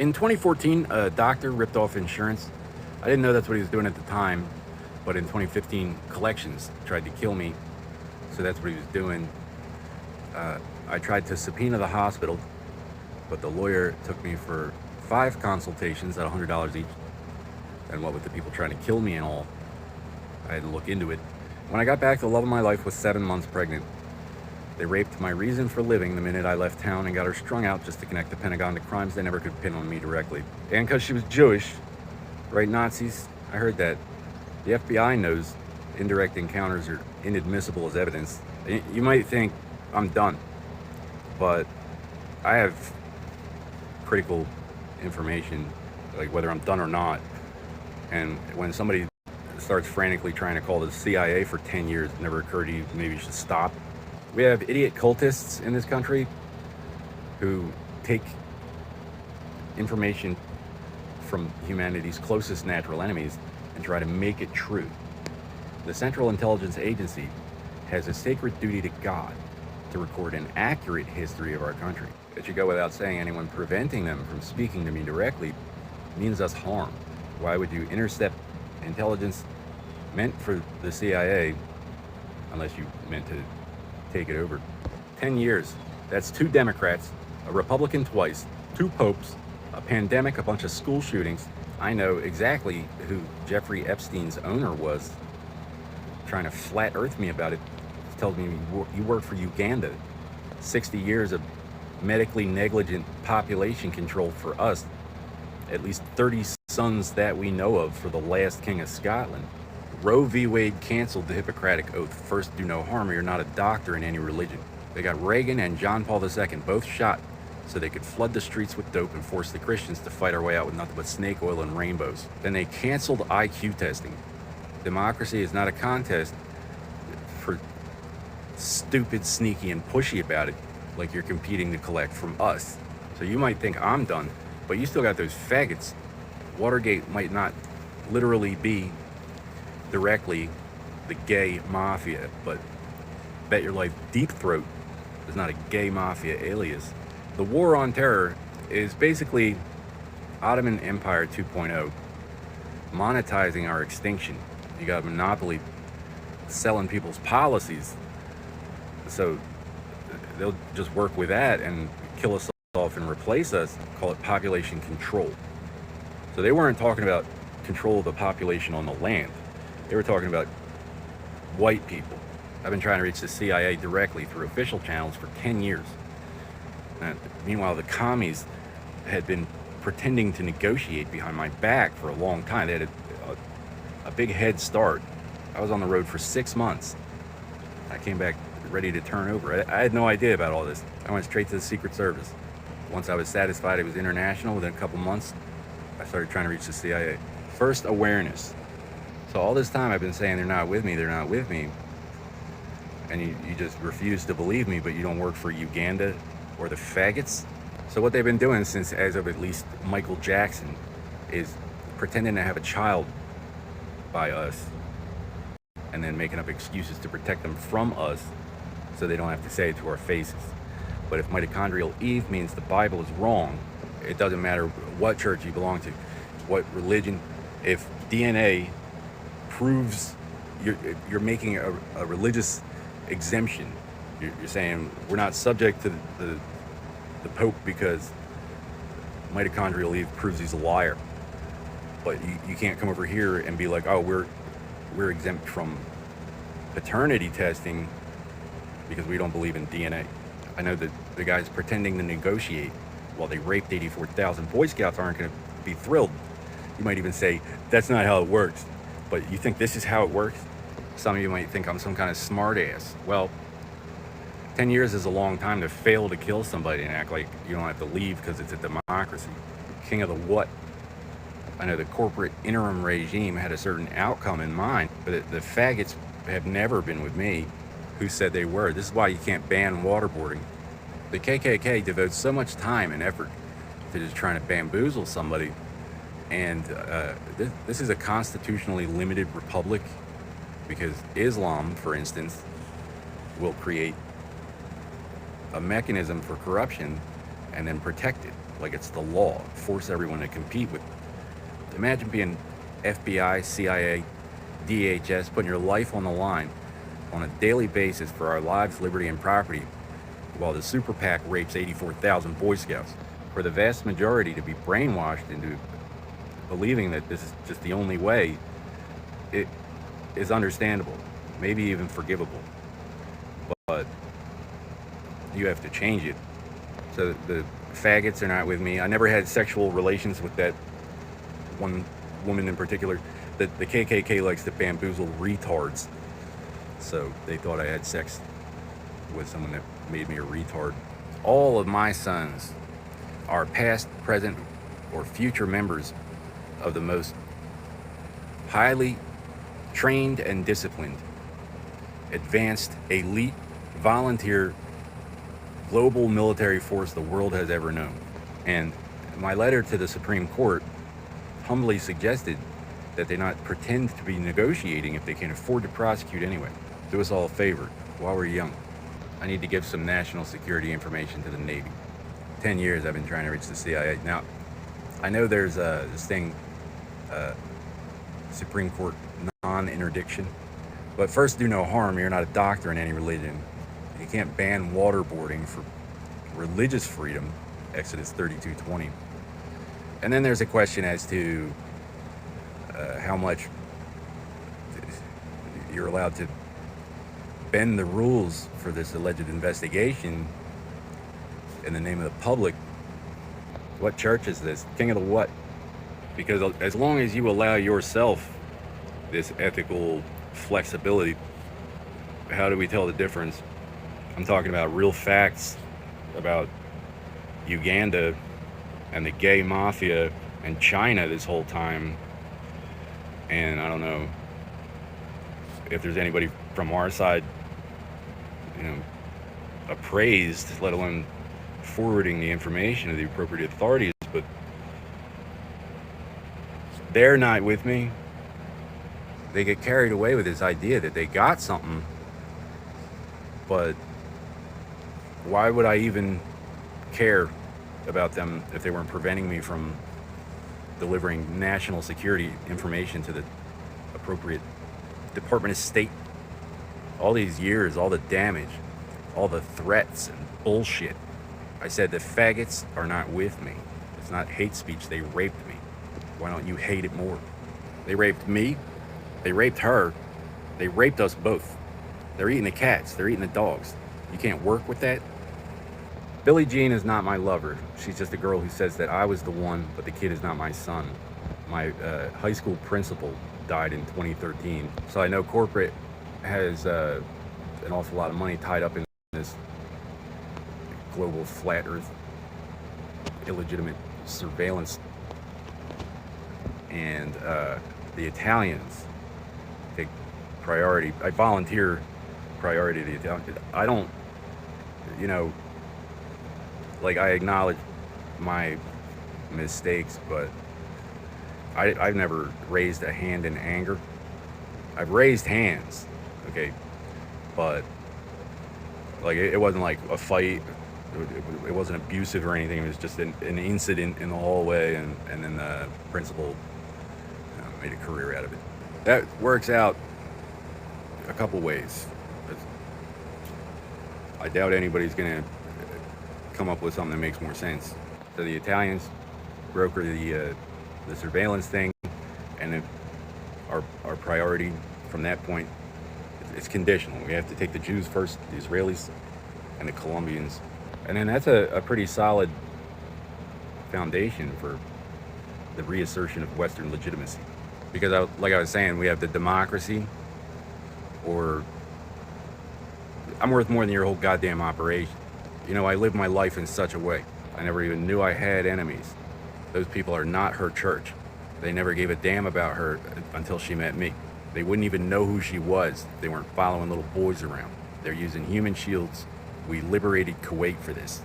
In 2014, a doctor ripped off insurance. I didn't know that's what he was doing at the time, but in 2015, collections tried to kill me, so that's what he was doing. I tried to subpoena the hospital, but the lawyer took me for 5 consultations at $100 each. And what with the people trying to kill me and all, I had to look into it. When I got back, the love of my life was 7 months pregnant. They raped my reason for living the minute I left town and got her strung out just to connect the Pentagon to crimes they never could pin on me directly. And because she was Jewish, right, Nazis? I heard that. The FBI knows indirect encounters are inadmissible as evidence. You might think I'm done, but I have critical information, like whether I'm done or not. And when somebody starts frantically trying to call the CIA for 10 years, it never occurred to you maybe you should stop. We have idiot cultists in this country who take information from humanity's closest natural enemies and try to make it true. The Central Intelligence Agency has a sacred duty to God to record an accurate history of our country. It should go without saying anyone preventing them from speaking to me directly means us harm. Why would you intercept intelligence meant for the CIA unless you meant to take it over? 10 years. That's 2 Democrats, a Republican twice, 2 popes, a pandemic, a bunch of school shootings. I know exactly who Jeffrey Epstein's owner was, trying to flat earth me about it. He tells me you work for Uganda. 60 years of medically negligent population control for us. At least 30 sons that we know of for the last king of Scotland. Roe v. Wade canceled the Hippocratic Oath. First, do no harm, or you're not a doctor in any religion. They got Reagan and John Paul II both shot so they could flood the streets with dope and force the Christians to fight our way out with nothing but snake oil and rainbows. Then they canceled IQ testing. Democracy is not a contest for stupid, sneaky, and pushy about it, like you're competing to collect from us. So you might think I'm done, but you still got those faggots. Watergate might not literally be directly the gay mafia, but bet your life Deep Throat is not a gay mafia alias. The war on terror is basically Ottoman Empire 2.0, monetizing our extinction. You got a monopoly selling people's policies, so they'll just work with that and kill us off and replace us. Call it population control. So they weren't talking about control of the population on the land. They were talking about white people. I've been trying to reach the CIA directly through official channels for 10 years. And meanwhile, the commies had been pretending to negotiate behind my back for a long time. They had a big head start. I was on the road for 6 months. I came back ready to turn over. I had no idea about all this. I went straight to the Secret Service. Once I was satisfied it was international, within a couple months, I started trying to reach the CIA. First, awareness. So all this time I've been saying they're not with me, and you just refuse to believe me, but you don't work for Uganda or the faggots. So what they've been doing since, as of at least Michael Jackson, is pretending to have a child by us and then making up excuses to protect them from us so they don't have to say it to our faces. But if mitochondrial Eve means the Bible is wrong, it doesn't matter what church you belong to, what religion. If DNA proves you're making a religious exemption, you're saying we're not subject to the Pope because mitochondrial Eve proves he's a liar. But you can't come over here and be like, oh, we're exempt from paternity testing because we don't believe in DNA. I know that the guys pretending to negotiate while they raped 84,000 Boy Scouts aren't going to be thrilled. You might even say, that's not how it works. But you think this is how it works? Some of you might think I'm some kind of smart ass. Well, 10 years is a long time to fail to kill somebody and act like you don't have to leave because it's a democracy. King of the what? I know the corporate interim regime had a certain outcome in mind, but the faggots have never been with me. Who said they were? This is why you can't ban waterboarding. The KKK devotes so much time and effort to just trying to bamboozle somebody. And this is a constitutionally limited republic because Islam, for instance, will create a mechanism for corruption and then protect it. like it's the law, force everyone to compete with. Imagine being FBI, CIA, DHS, putting your life on the line on a daily basis for our lives, liberty, and property, while the super PAC rapes 84,000 Boy Scouts. For the vast majority to be brainwashed into believing that this is just the only way, it is understandable, maybe even forgivable. But you have to change it. So the faggots are not with me. I never had sexual relations with that one woman in particular. The KKK likes to bamboozle retards. So they thought I had sex with someone that made me a retard. All of my sons are past, present, or future members of the most highly trained and disciplined, advanced, elite, volunteer, global military force the world has ever known. And my letter to the Supreme Court humbly suggested that they not pretend to be negotiating if they can afford to prosecute anyway. Do us all a favor while we're young. I need to give some national security information to the Navy. 10 years I've been trying to reach the CIA. Now, I know there's this thing, Supreme Court non-interdiction, but first do no harm. You're not a doctor in any religion. You can't ban waterboarding for religious freedom, Exodus 32:20. And then there's a question as to how much you're allowed to bend the rules for this alleged investigation in the name of the public. What church is this? King of the what? Because as long as you allow yourself this ethical flexibility, how do we tell the difference? I'm talking about real facts about Uganda and the gay mafia and China this whole time. And I don't know if there's anybody from our side, appraised, let alone forwarding the information to the appropriate authorities, but they're not with me. They get carried away with this idea that they got something, but why would I even care about them if they weren't preventing me from delivering national security information to the appropriate Department of State? All these years, all the damage, all the threats and bullshit. I said the faggots are not with me. It's not hate speech. They raped me. Why don't you hate it more? They raped me. They raped her. They raped us both. They're eating the cats. They're eating the dogs. You can't work with that? Billie Jean is not my lover. She's just a girl who says that I was the one, but the kid is not my son. My high school principal died in 2013. So I know corporate has an awful lot of money tied up in this global flat earth illegitimate surveillance. And the Italians take priority. I volunteer priority to the Italians. I don't, I acknowledge my mistakes, but I've never raised a hand in anger. I've raised hands, okay, but it wasn't like a fight. It wasn't abusive or anything. It was just an incident in the hallway, and then the principal made a career out of it. That works out a couple ways. I doubt anybody's gonna come up with something that makes more sense. So the Italians broker the surveillance thing, and our priority from that point, it's conditional. We have to take the Jews first, the Israelis, and the Colombians, and then that's a pretty solid foundation for the reassertion of Western legitimacy. Because like I was saying, we have the democracy, or I'm worth more than your whole goddamn operation. I lived my life in such a way. I never even knew I had enemies. Those people are not her church. They never gave a damn about her until she met me. They wouldn't even know who she was. They weren't following little boys around. They're using human shields. We liberated Kuwait for this.